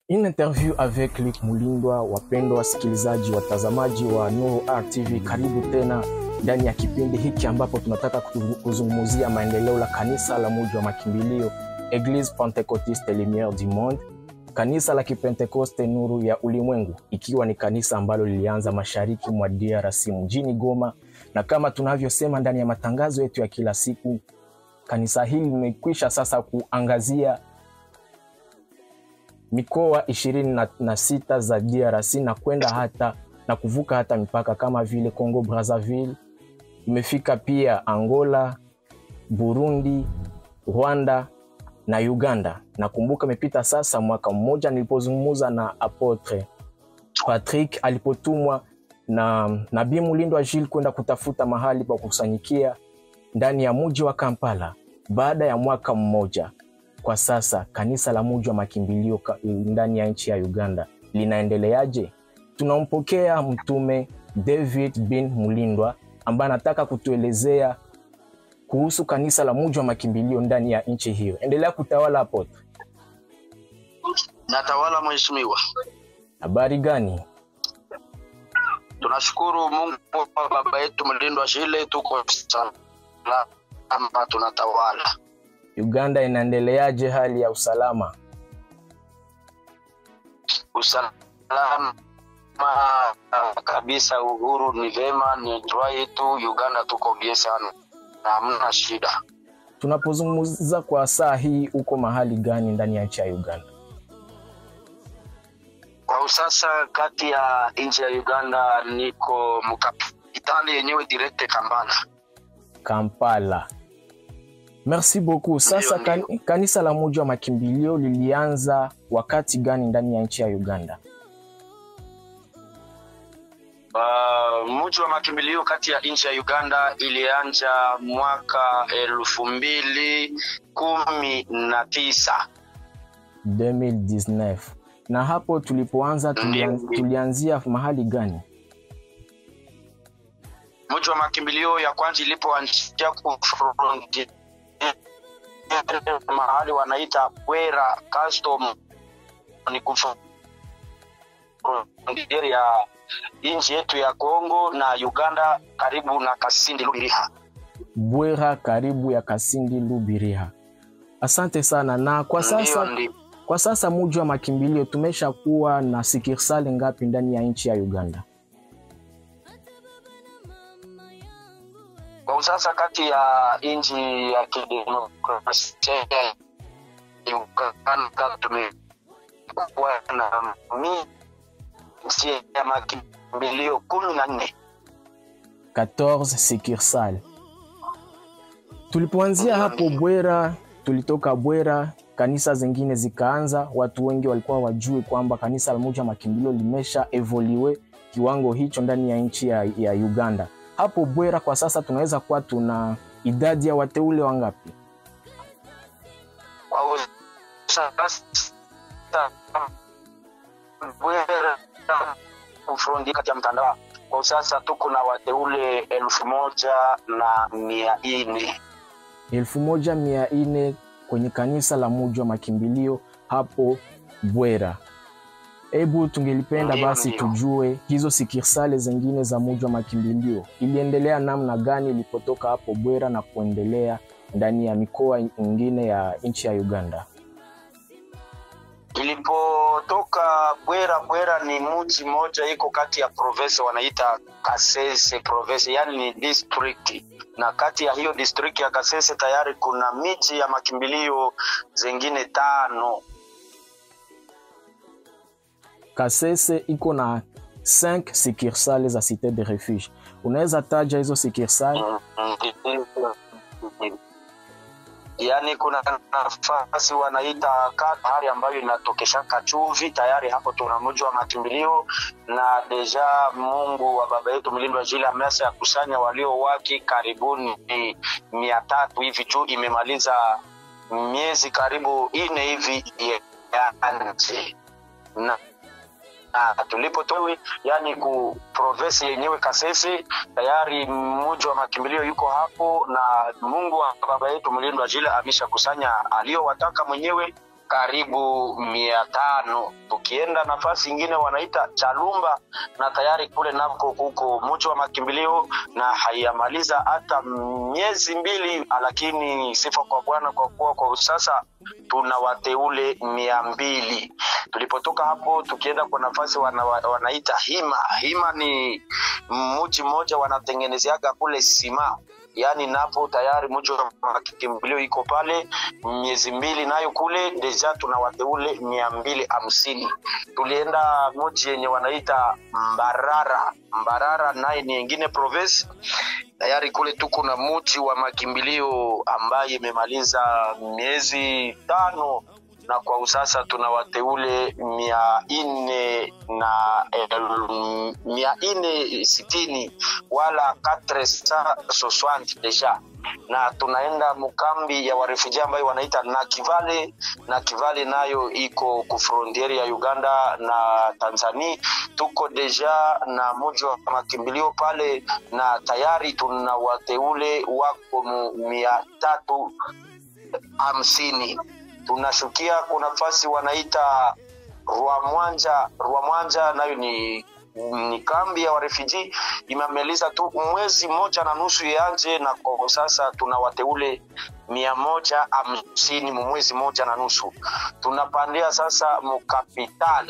Une interview avec Luc Mulindwa. Wapendwa wasikilizaji, watazamaji wa Nuru Art TV, karibu tena ndani ya kipindi hiki ambapo tunataka kuzungumzia maendeleo la kanisa la Mji wa Makimbilio, Église Pentecôtiste Lumière du Monde, kanisa la Kipentekoste Nuru ya Ulimwengu, ikiwa ni kanisa ambalo lilianza mashariki mwa DRC mjini Goma, na kama tunavyosema ndani ya matangazo yetu ya kila siku, kanisa hili limekwisha sasa kuangazia mikoa 26 za DRC na kwenda hata na kuvuka hata mipaka kama vile Congo Brazzaville, imefika pia Angola, Burundi, Rwanda na Uganda. Nakumbuka imepita sasa mwaka mmoja nilipozungumza na Apotre Patrick alipotumwa na Nabii Mulindwa Jules kwenda kutafuta mahali pa kukusanyikia ndani ya mji wa Kampala. Baada ya mwaka mmoja, kwa sasa kanisa la Mji wa Makimbilio ndani ya nchi ya Uganda linaendeleaje? Tunampokea mtume David bin Mulindwa ambaye anataka kutuelezea kuhusu kanisa la Mji wa Makimbilio ndani ya nchi hiyo. Endelea kutawala hapo. Natawala mheshimiwa. Habari gani? Tunashukuru Mungu kwa baba yetu Mulindwa Jules, tuko salama, tunatawala. Uganda inaendeleaje hali ya usalama? Usalama kabisa, uhuru ni vema, ni ndoa yetu. Uganda tuko bien sana na hamna shida. Tunapozungumza kwa saa hii, uko mahali gani ndani ya nchi ya Uganda? Kwa sasa kati ya nchi ya Uganda niko mkapitali yenyewe direct Kampala. Kampala. Merci beaucoup. Sasa kanisa la Mji wa Makimbilio lilianza wakati gani ndani ya nchi ya Uganda? Mji wa Makimbilio kati ya nchi ya Uganda ilianza mwaka 2019. 2019. Na hapo tulipoanza tulianzia mahali gani? Mji wa Makimbilio ya kwanza ilipoanzia kufronti mahali wanaita Bwera Custom, ni kufronti ya nchi yetu ya Kongo na Uganda, karibu na Kasindi Lubiriha. Bwera karibu ya Kasindi Lubiriha. Asante sana. Na kwa sasa Mji wa Makimbilio tumesha kuwa na sikirsali ngapi ndani ya nchi ya Uganda? Kwa sasa kati ya nchi ya kidemokrasia Uganda tumekuwa na mji ya Makimbilio 14. 14 sikirsali. Tulipoanzia hapo Bwera, tulitoka Bwera, kanisa zingine zikaanza. Watu wengi walikuwa wajui kwamba kanisa la Mji wa Makimbilio limesha evolue kiwango hicho ndani ya nchi ya Uganda. Hapo Bwera kwa sasa tunaweza kuwa tuna idadi ya wateule wangapi? Kwa sasa Bwera kufundi kati ya mtandao, kwa sasa tuko na wateule 1400. 1400 kwenye kanisa la Mji wa Makimbilio hapo Bwera. Ebu tungelipenda basi tujue hizo sikirsale zingine za Mji wa Makimbilio iliendelea namna gani ilipotoka hapo Bwera na kuendelea ndani ya mikoa mingine ya nchi ya Uganda. Ilipotoka Bwera ni mji mmoja iko kati ya province wanaita Kasese province, yani ni district, na kati ya hiyo district ya Kasese tayari kuna miji ya makimbilio zingine 5. Kasese iko na 5 sikirsale za Cité de Refuge. Unaweza taja hizo sikirsale? Yani kuna nafasi wanaita Katari ambayo inatokesha Kachuvi, tayari hapo tuna Mji wa Makimbilio, na deja Mungu wa baba yetu Mulindwa Jules amesha kusanya walio waki karibuni 300 hivi tu, imemaliza miezi karibu 4 hivi ya nje. Na tulipotowe yani ku province yenyewe Kasese, tayari Mji wa Makimbilio yuko hapo, na Mungu wa baba yetu Mulindwa Jules amesha kusanya aliyowataka mwenyewe karibu 500. Tukienda nafasi nyingine wanaita Chalumba, na tayari kule nako kuko mji wa makimbilio na hayamaliza hata miezi 2, lakini sifa kwa Bwana kwa kuwa kwa sasa tuna wateule 200. Tulipotoka hapo tukienda kwa nafasi wanaita Hima ni mji mmoja wanatengenezeaga kule sima. Yani napo tayari mji wa makimbilio iko pale miezi 2, nayo kule deja tuna wateule 250. Tulienda mji yenye wanaita Mbarara naye ni nyingine province. Tayari kule tuko na mji wa makimbilio ambaye imemaliza miezi 5, na kwa usasa tuna wateule 460 wala 460 deja. Na tunaenda mkambi ya warefugee ambayo wanaita Nakivale nayo iko ku frontier ya Uganda na Tanzania. Tuko deja na mji wa makimbilio pale, na tayari tuna wateule wako 350. Tunashukia kuna nafasi wanaita Rwamwanja nayo ni kambi ya warefugee imemaliza tu mwezi 1.5 yanje, na kwa sasa tuna wateule 150 mwezi 1.5. Tunapandia sasa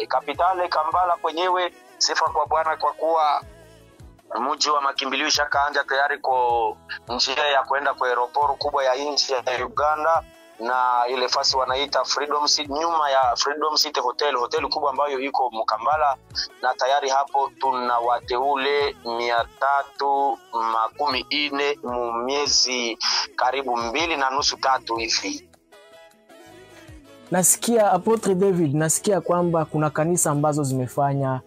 kapitale Kampala kwenyewe. Sifa kwa Bwana kwa kuwa mji wa makimbilio shakaanja tayari kwa njia ya kwenda kwa aeroport kubwa ya nchi ya Uganda, na ile fasi wanaita Freedom City, nyuma ya Freedom City hotel kubwa ambayo iko Mukambala, na tayari hapo tuna wateule 340 miezi karibu 2.5-3 hivi. Nasikia Apotre David, nasikia kwamba kuna kanisa ambazo zimefanya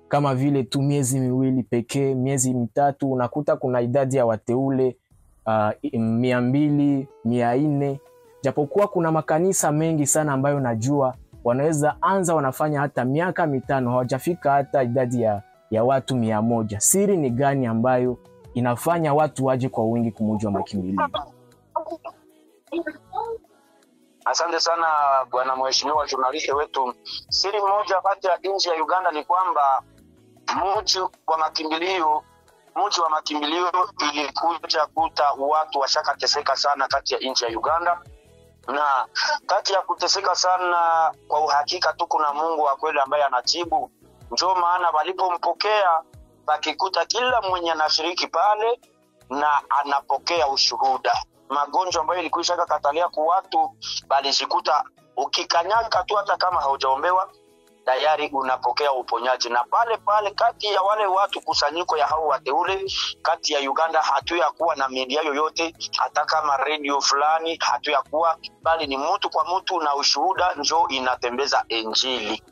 kama vile tu miezi 2 pekee, miezi 3 unakuta kuna idadi ya wateule 200, 400. Japokuwa kuna makanisa mengi sana ambayo najua wanaweza anza wanafanya hata miaka 5 hawajafika hata idadi ya watu 100. Siri ni gani ambayo inafanya watu waje kwa wingi kumji wa makimbilio? Asante sana bwana mheshimiwa journalist wetu. Siri moja kati ya nchi ya Uganda ni kwamba mji wa makimbilio ilikuja kuta watu washakateseka sana kati ya nchi ya Uganda, na kati ya kuteseka sana kwa uhakika tu kuna Mungu wa kweli ambaye anajibu. Ndio maana walipompokea bakikuta kila mwenye anashiriki pale na anapokea ushuhuda. Magonjwa ambayo ilikuisha katalia kwa watu balijikuta ukikanyaga tu hata kama haujaombewa tayari unapokea uponyaji. Na pale kati ya wale watu kusanyiko ya hao wateule kati ya Uganda hatuya kuwa na media yoyote, hata kama radio fulani hatuya kuwa, bali ni mtu kwa mtu na ushuhuda njo inatembeza injili.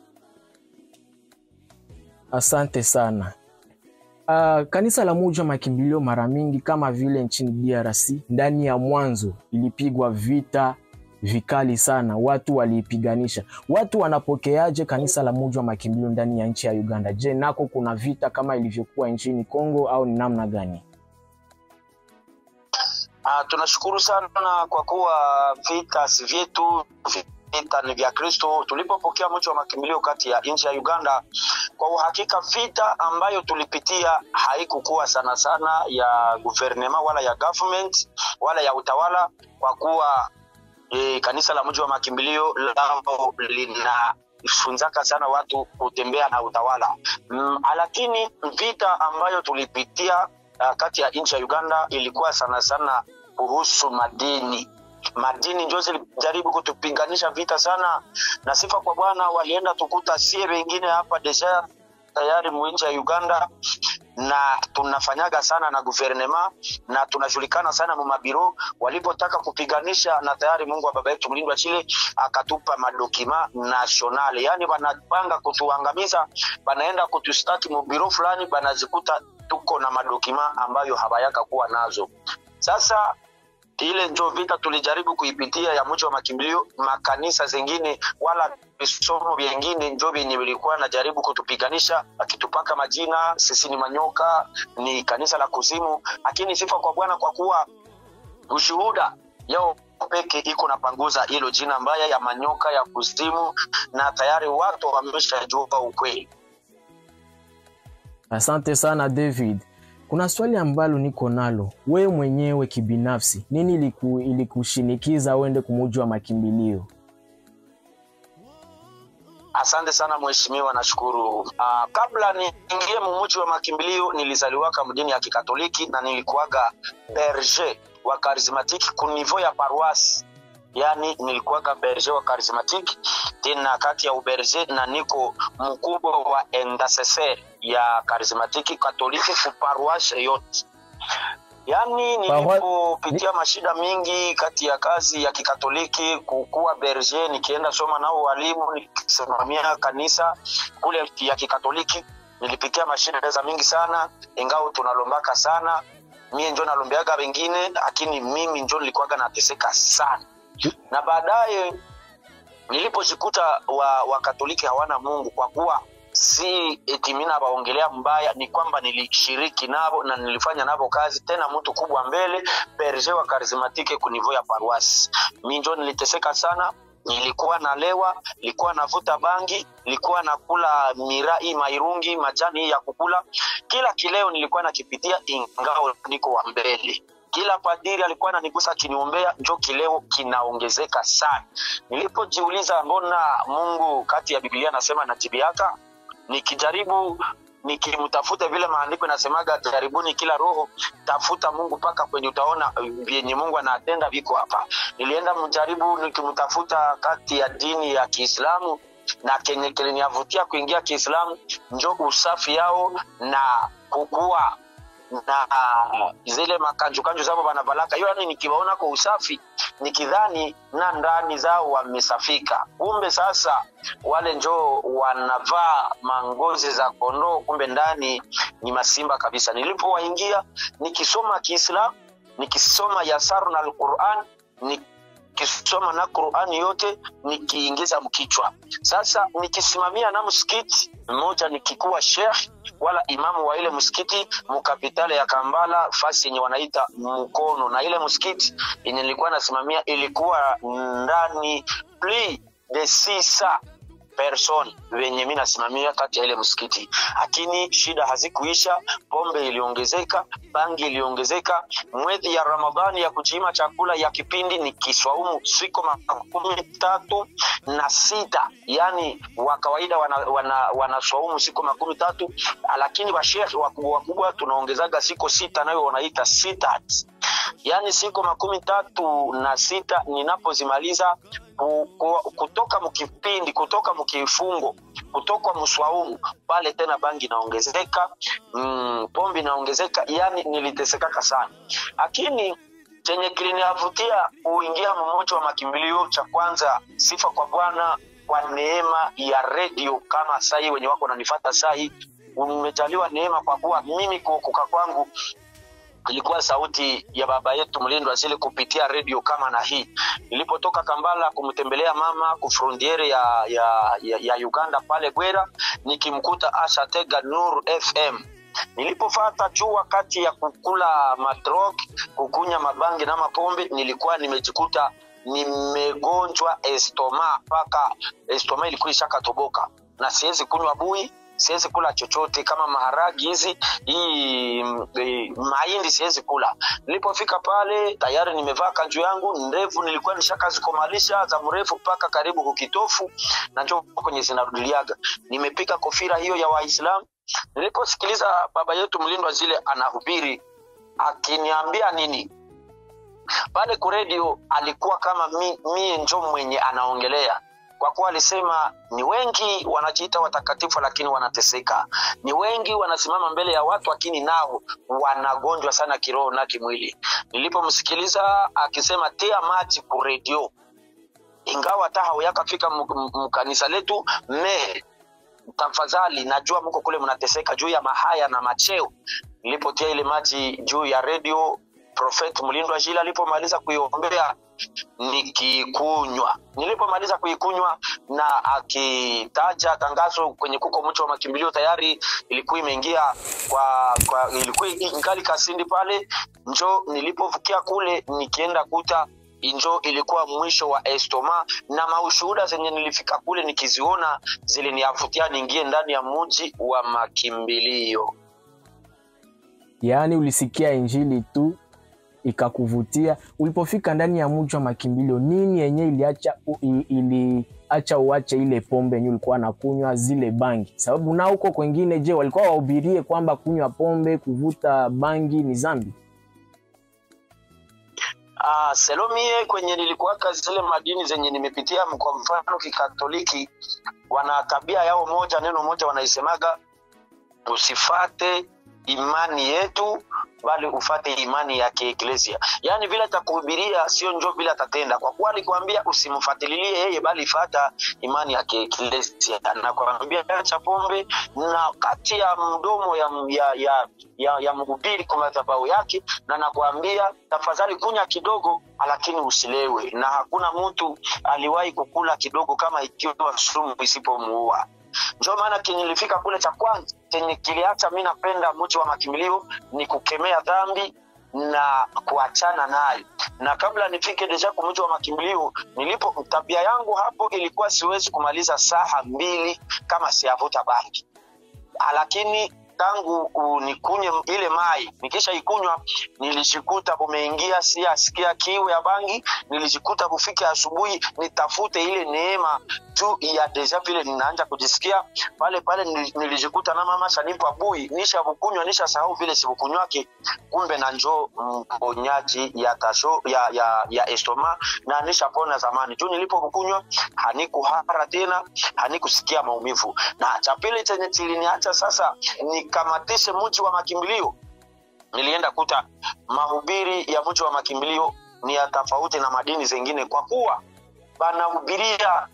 Asante sana. Kanisa la mji wa makimbilio mara mingi kama vile nchini DRC ndani ya mwanzo ilipigwa vita vikali sana, watu waliipiganisha. Watu wanapokeaje kanisa la mji wa makimbilio ndani ya nchi ya Uganda? Je, nako kuna vita kama ilivyokuwa nchini Kongo au ni namna gani? Tunashukuru sana kwa kuwa vita si vyetu, vita ni vya Kristo. Tulipopokea mji wa makimbilio kati ya nchi ya Uganda, kwa uhakika vita ambayo tulipitia haikukuwa sana ya gouvernement wala ya government wala ya utawala, kwa kuwa kanisa la mji wa makimbilio lao linafunzaka sana watu kutembea na utawala. Lakini vita ambayo tulipitia kati ya nchi ya Uganda ilikuwa sana kuhusu madini ndio zilijaribu kutupiganisha vita sana, na sifa kwa Bwana walienda tukuta sie wengine hapa deja tayari mwinchi ya Uganda, na tunafanyaga sana na gouvernement na tunajulikana sana mu mabiro. Walipotaka kupiganisha, na tayari Mungu wa baba yetu mlindwa Chile akatupa madokima nationale, yani wanapanga kutuangamiza, banaenda kutustaki mu biro fulani, banazikuta tuko na madokima ambayo habayaka kuwa nazo. Sasa ile ndio vita tulijaribu kuipitia ya mji wa makimbilio. Makanisa zingine wala visomo vingine ndio vilikuwa na jaribu kutupiganisha, akitupaka majina, sisi ni manyoka, ni kanisa la kuzimu. Lakini sifa kwa Bwana kwa kuwa ushuhuda yao peke iko napanguza hilo jina mbaya ya manyoka ya kuzimu, na tayari watu wameshajua ukweli. Asante sana David. Kuna swali ambalo niko nalo. Wewe mwenyewe kibinafsi, nini ilikushinikiza uende kumujua makimbilio? Asante sana mheshimiwa, nashukuru. Kabla niingie mumuji wa makimbilio, nilizaliwa kama mjini ya Kikatoliki na nilikuwaga berger wa charismatique ku niveau ya paroisse. Yani nilikuwaga berger wa charismatique, tena kati ya uberger na niko mkubwa wa intercesseur ya charismatique Katoliki ku paroisse yote. Yani nilipopitia mashida mingi kati ya kazi ya Kikatoliki kukuwa berger, nikienda soma nao walimu, nikisimamia kanisa kule ya Kikatoliki, nilipitia mashida za mingi sana, ingawa tunalombaka sana. Mimi ndio nalombeaga wengine, lakini mimi ndio nilikuwaga nateseka sana. Na baadaye nilipojikuta wa Katoliki hawana Mungu, kwa kuwa si eti mimi nabaongelea mbaya, ni kwamba nilishiriki nabo na nilifanya nabo kazi, tena mtu kubwa mbele, berger wa charismatique ku niveau ya paroisse. Mimi ndio niliteseka sana. Nilikuwa nalewa, nilikuwa navuta bangi, nilikuwa nakula mirai, mairungi, majani ya kukula. Kila kileo nilikuwa nakipitia, ingao niko wa mbele. Kila padiri alikuwa ananigusa kiniombea, ndio kileo kinaongezeka sana. Nilipojiuliza mbona Mungu kati ya Biblia nasema najibiaka, nikijaribu nikimtafuta vile maandiko yanasemaga, jaribuni kila roho, tafuta Mungu paka kwenye utaona vyenye Mungu anatenda viko hapa. Nilienda mjaribu nikimtafuta kati ya dini ya Kiislamu na kenye kilinivutia kuingia Kiislamu ndio usafi yao na kukua na zile makanju zao banavalaka. Hiyo yani nikiwaona kwa usafi nikidhani na ndani zao wamesafika, kumbe sasa wale njoo wanavaa mangozi za kondoo, kumbe ndani ni masimba kabisa. Nilipowaingia nikisoma Kiislamu, nikisoma Yasaru na Al-Qur'an, nikisoma na Qur'an yote nikiingiza mkichwa. Sasa nikisimamia na msikiti mmoja, nikikuwa sheikh wala imamu wa ile msikiti mkapitale ya Kambala, fasi yenye wanaita Mkono, na ile msikiti yenye nilikuwa nasimamia ilikuwa ndani plus de 600 person wenye mimi nasimamia kati ya ile msikiti. Lakini shida hazikuisha, pombe iliongezeka, bangi iliongezeka. Mwezi ya Ramadhani ya kujima chakula ya kipindi ni kiswaumu siku 36, yani wa kawaida wanaswaumu siku 13, lakini washeikh wakubwa tunaongezaga siku 6, nayo wanaita sitat. Yani siku 36 ninapozimaliza kutoka mkipindi, kutoka mkifungo, kutoka mswaumu, pale tena bangi naongezeka, pombe naongezeka. Yani niliteseka sana. Lakini chenye kilinivutia kuingia mmoja wa makimbilio, cha kwanza sifa kwa Bwana kwa neema ya radio kama sahi wenye wako wananifuata sahi. Umejaliwa neema kwa kuwa mimi kuokoka kwangu ilikuwa sauti ya baba yetu mlindwa zile kupitia radio kama na hii. Nilipotoka Kambala kumtembelea mama ku frontiere ya Uganda pale Gwera, nikimkuta Asha Tega Nur FM. Nilipofuata juu wakati ya kukula madrog, kukunya mabangi na mapombe, nilikuwa nimejikuta nimegonjwa estoma, paka estoma ilikuwa ishakatoboka na siwezi kunywa bui, siwezi kula chochote kama maharagi hizi, mahindi siwezi kula. Nilipofika pale tayari nimevaa kanju yangu ndefu, nilikuwa nishakazikomalisha za mrefu paka karibu kukitofu na njoo kwenye zinarudiaga. Nimepika kofira hiyo ya Waislamu. Niliposikiliza baba yetu mlindwa zile anahubiri akiniambia nini pale ku radio, alikuwa kama mimi njoo mwenye anaongelea, kwa kuwa alisema ni wengi wanajiita watakatifu lakini wanateseka, ni wengi wanasimama mbele ya watu lakini nao wanagonjwa sana kiroho na kimwili. Nilipomsikiliza akisema tia maji ku radio, ingawa hata hawakafika mkanisa letu, tafadhali najua mko kule mnateseka juu ya mahaya na macheo. Nilipotia ile maji juu ya radio, Prophet Mulindwa Jila alipomaliza kuiombea nikikunywa. Nilipomaliza kuikunywa na akitaja tangazo kwenye kuko mcho wa makimbilio, tayari ilikuwa imeingia kwa ilikuwa ingali Kasindi pale. Njo nilipovukia kule nikienda kuta injo ilikuwa mwisho wa estoma, na maushuhuda zenye nilifika kule nikiziona ziliniavutia niingie ndani ya mji wa makimbilio. Yaani ulisikia injili tu ikakuvutia. Ulipofika ndani ya mji wa makimbilio, nini yenye iliacha uache ile pombe yenye ulikuwa nakunywa, zile bangi? Sababu na huko kwingine, je, walikuwa wahubirie kwamba kunywa pombe, kuvuta bangi ni dhambi? Selomie kwenye nilikuwa zile madini zenye nimepitia, kwa mfano Kikatoliki, wana tabia yao moja, neno moja wanaisemaga, usifate imani yetu bali ufate imani ya kieklesia. Yani vile atakuhubiria sio njoo vile atatenda. Kwa kuwa alikwambia usimfuatililie yeye bali fata imani ya kieklesia, na kwambia acha pombe, na kati ya mdomo ya mhubiri kwa madhabahu yake, na nakwambia tafadhali kunya kidogo lakini usilewe, na hakuna mtu aliwahi kukula kidogo kama ikiwa sumu isipomuua. Ndio maana nilifika kule, cha kwanza chenye kiliacha mimi napenda mji wa makimbilio ni kukemea dhambi na kuachana nayo. Na kabla nifike deja kwa mji wa makimbilio, nilipo tabia yangu hapo ilikuwa siwezi kumaliza saa 2 kama siavuta bangi. Lakini tangu nikunye ile mai, nikisha ikunywa nilijikuta umeingia sikia kiu ya bangi, nilijikuta kufike asubuhi nitafute ile neema tu ya deja vile ninaanza kujisikia pale nilijikuta na mama shanipa bui, nisha bukunywa nisha sahau vile sibukunywake, kumbe na njoo mponyaji ya tasho ya estoma, na nisha pona zamani tu nilipokunywa, hanikuhara tena, hanikusikia maumivu. Na cha pili chenye kiliniacha sasa nikamatishe mji wa makimbilio, nilienda kuta mahubiri ya mji wa makimbilio ni ya tofauti na madini zingine, kwa kuwa banahubiria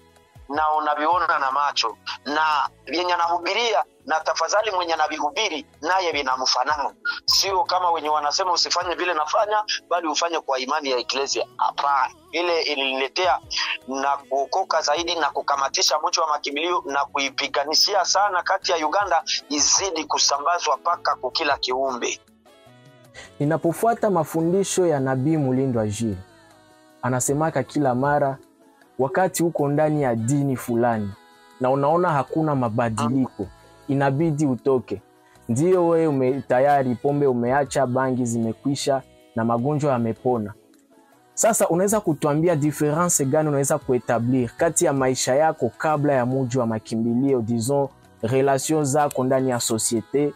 na unaviona na macho, na yenye anahubiria na tafadhali mwenye anabihubiri naye binamfanana, sio kama wenye wanasema usifanye vile nafanya bali ufanye kwa imani ya eklesia. Hapana, ile iliniletea na kuokoka zaidi na kukamatisha mji wa makimbilio na kuipiganishia sana kati ya Uganda izidi kusambazwa paka kwa kila kiumbe. Ninapofuata mafundisho ya Nabii Mulindwa Jules, anasemaka kila mara wakati uko ndani ya dini fulani na unaona hakuna mabadiliko, inabidi utoke. Ndio wewe tayari pombe umeacha, bangi zimekwisha na magonjwa yamepona. Sasa unaweza kutuambia difference gani unaweza kuetablir kati ya maisha yako kabla ya mji wa makimbilio, disons relations zako ndani ya societe,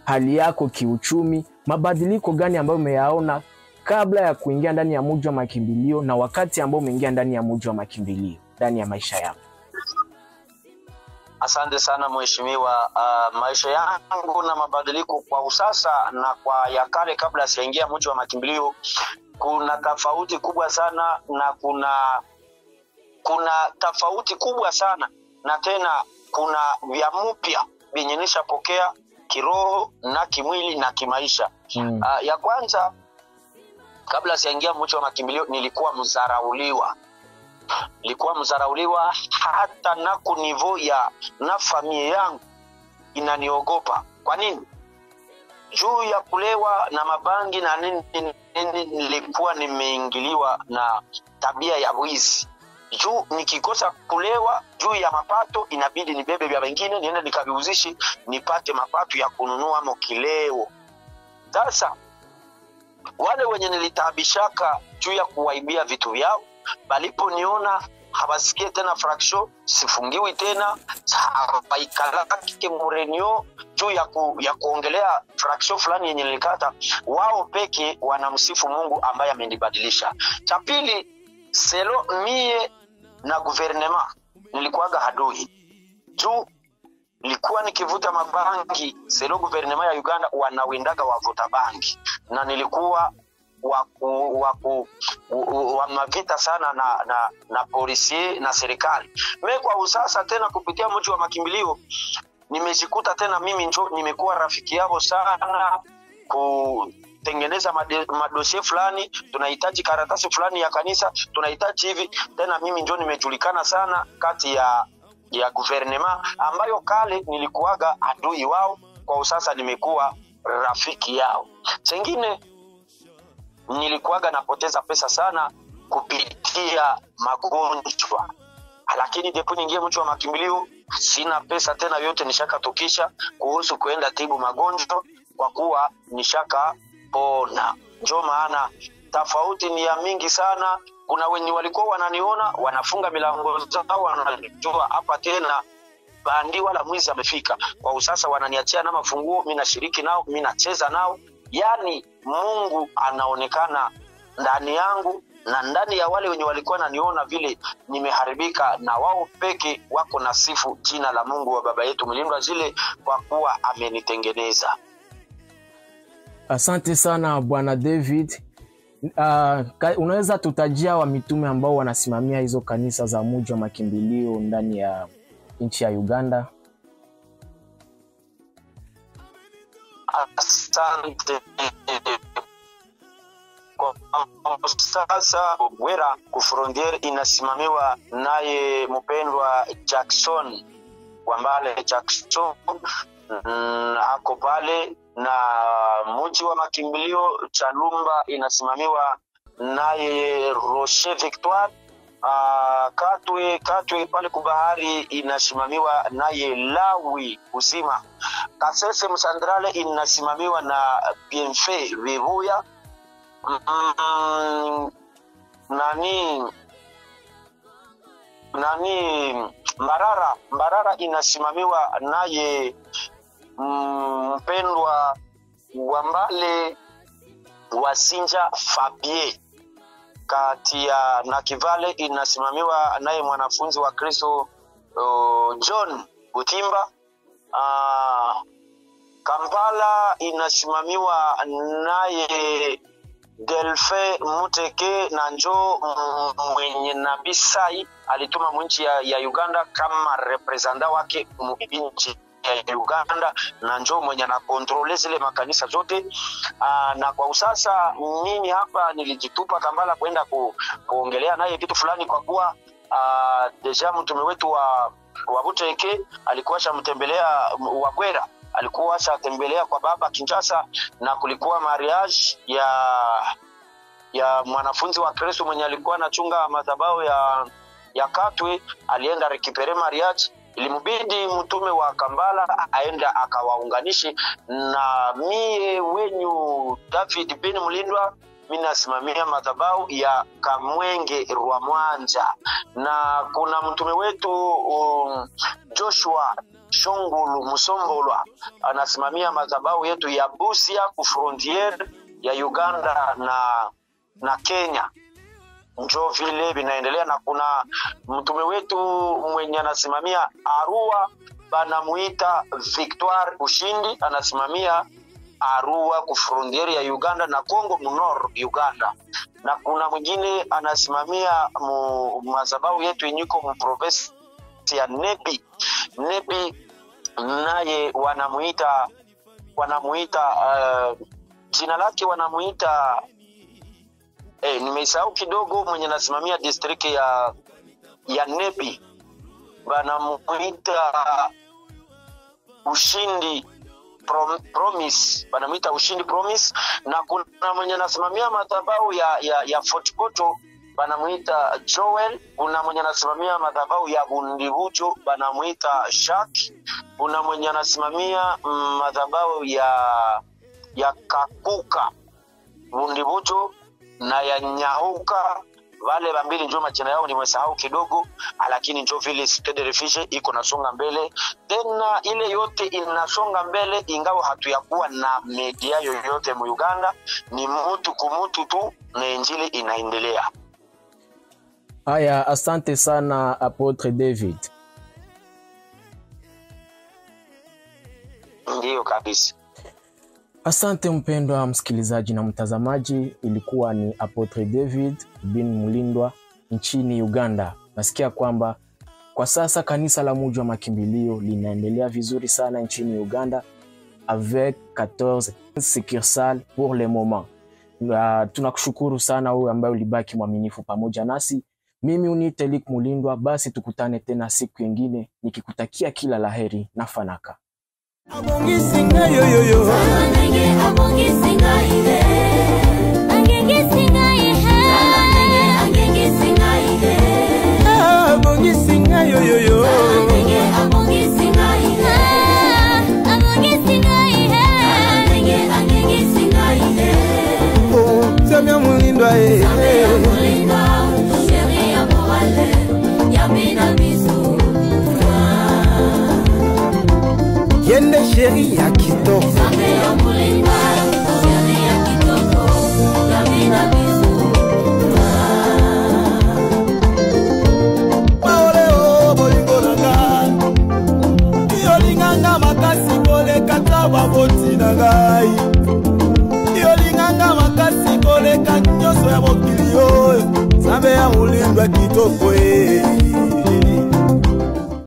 hali yako kiuchumi, mabadiliko gani ambayo umeyaona kabla ya kuingia ndani ya mji wa makimbilio na wakati ambao umeingia ndani ya mji wa makimbilio ndani ya maisha yako? Asante sana mheshimiwa. Maisha yangu na mabadiliko kwa usasa na kwa ya kale kabla sijaingia mji wa makimbilio, kuna tofauti kubwa sana, na kuna tofauti kubwa sana, na tena kuna vya mpya vyenye nishapokea kiroho na kimwili na kimaisha. Ya kwanza, kabla sijaingia mji wa makimbilio nilikuwa mzarauliwa. Hata na kunivo ya na familia yangu inaniogopa. Kwa nini? Juu ya kulewa na mabangi na nini nilikuwa nimeingiliwa na tabia ya wizi. Juu nikikosa kulewa juu ya mapato inabidi nibebe vya wengine niende nikaviuzishi nipate mapato ya kununua mokileo. Sasa wale wenye nilitabishaka juu ya kuwaibia vitu vyao, balipo niona habasikie tena fraction, sifungiwi tena, baikalake murenio juu ya kuongelea fraction fulani yenye nilikata, wao peke wanamsifu Mungu ambaye amenibadilisha. Cha pili, selo mie na guvernema nilikuwaga hadui. Juu nilikuwa nikivuta mabangi, selo guvernema ya Uganda wanawindaga wavuta bangi, na nilikuwa wa mavita sana na polisi na serikali. Kwa usasa tena kupitia mji wa makimbilio nimejikuta tena mimi njo nimekuwa rafiki yao sana, kutengeneza madosie fulani, tunahitaji karatasi fulani ya kanisa, tunahitaji hivi, tena mimi njo nimejulikana sana kati ya guvernema ambayo kale nilikuwaga adui wao, kwa usasa nimekuwa rafiki yao. Chengine, nilikuwaga napoteza pesa sana kupitia magonjwa, lakini depo ningie mji wa makimbilio sina pesa tena, yote nishakatokisha kuhusu kuenda tibu magonjwa kwa kuwa nishaka pona. Ndio maana tofauti ni ya mingi sana. Kuna wenye walikuwa wananiona wanafunga milango zao, wanajua hapa tena bandi wala mwizi amefika. Kwa usasa wananiachia na mafunguo, mimi nashiriki nao, mimi nacheza nao. Yani Mungu anaonekana ndani yangu na ndani ya wale wenye walikuwa wananiona vile nimeharibika, na wao peke wako na sifu jina la Mungu wa baba yetu mlindwa zile kwa kuwa amenitengeneza. Asante sana Bwana David. Unaweza tutajia wa mitume ambao wanasimamia hizo kanisa za mji wa makimbilio ndani ya nchi ya Uganda? Asante. Kwa sasa Bwera kufrontier inasimamiwa naye mpendwa Jackson Wambale Jackson, ako pale, na mji wa makimbilio Chalumba inasimamiwa naye Roche Victoire. Katwe pale kubahari inasimamiwa naye Lawi Uzima. Kasese Msandrale inasimamiwa na Bienfait Vivuya. Mbarara inasimamiwa naye mpendwa Wambale Wasinja Fabie. Kati ya Nakivale inasimamiwa naye mwanafunzi wa Kristo John Butimba. Kampala inasimamiwa naye Delfe Muteke, na njo mwenye Nabisai alituma mwinchi ya Uganda kama representa wake mwinchi ya Uganda, na njo mwenye na kontrole zile makanisa zote. Na kwa usasa mimi hapa nilijitupa Kampala kwenda kuongelea naye kitu fulani, kwa kuwa deja mtume wetu wa Buteke alikuwa shamtembelea Wagwera, alikuwa shatembelea kwa baba Kinshasa, na kulikuwa mariage ya mwanafunzi wa Kristo mwenye alikuwa anachunga madhabahu ya Katwe. Alienda rekipere mariage, ilimbidi mtume wa Kampala aenda akawaunganishi. Na mie wenyu David bin Mulindwa, mimi nasimamia madhabahu ya Kamwenge Rwamwanja, na kuna mtume wetu Joshua Shongulu Musombolwa anasimamia madhabahu yetu ya Busia ku frontier ya Uganda na Kenya. Njo vile binaendelea. Na kuna mtume wetu mwenye anasimamia Arua, banamuita Victoire Ushindi, anasimamia Arua ku frontier ya Uganda na Kongo Munor Uganda. Na kuna mwingine anasimamia madhabahu yetu inyiko mu province ya Nebi, naye wanamuita jina lake wanamuita nimesahau kidogo, mwenye nasimamia district ya Nebi wanamuita Ushindi Promise, wanamuita Ushindi Promise. Na kuna mwenye nasimamia madhabahu ya Fort Poto banamuita Joel. Kuna mwenye anasimamia madhabahu ya Bundibujo banamuita Shak. Kuna mwenye anasimamia madhabahu ya Kakuka Bundibujo na ya Nyahuka. Wale bambili njo majina yao nimesahau kidogo, lakini njo vile Cité de Refuge iko nasonga mbele. Tena ile yote inasonga mbele, ingawa hatuyakuwa na media yoyote mu Uganda, ni mtu kumutu tu na injili inaendelea. Haya, asante sana Apotre David. Ndiyo kabisa. Asante mpendwa msikilizaji na mtazamaji, ilikuwa ni Apotre David bin Mulindwa nchini Uganda. Nasikia kwamba kwa sasa kanisa la mji wa makimbilio linaendelea vizuri sana nchini Uganda avec 14 succursales pour le moment. Tunakushukuru sana wewe ambaye ulibaki mwaminifu pamoja nasi. Mimi uniite Lik Mulindwa, basi tukutane tena siku nyingine nikikutakia kila laheri na fanaka. Abongi singa yo yo yo. Abongi singa ile. abongisi ngai yoyoyo abongisi ngai abongisi ngai abongisi ngai Samia mulindwa chéri ya morale ya mina bisu Yende chéri ya kitoko Samia mulindwa chéri ya kitoko ya mina bisu Maole o bolingo nanga Yolinganga makasi koleka tawa boti na ngai Yolinganga makasi koleka nyoso ya mokili oyo Sambe ya mulindwa kitoko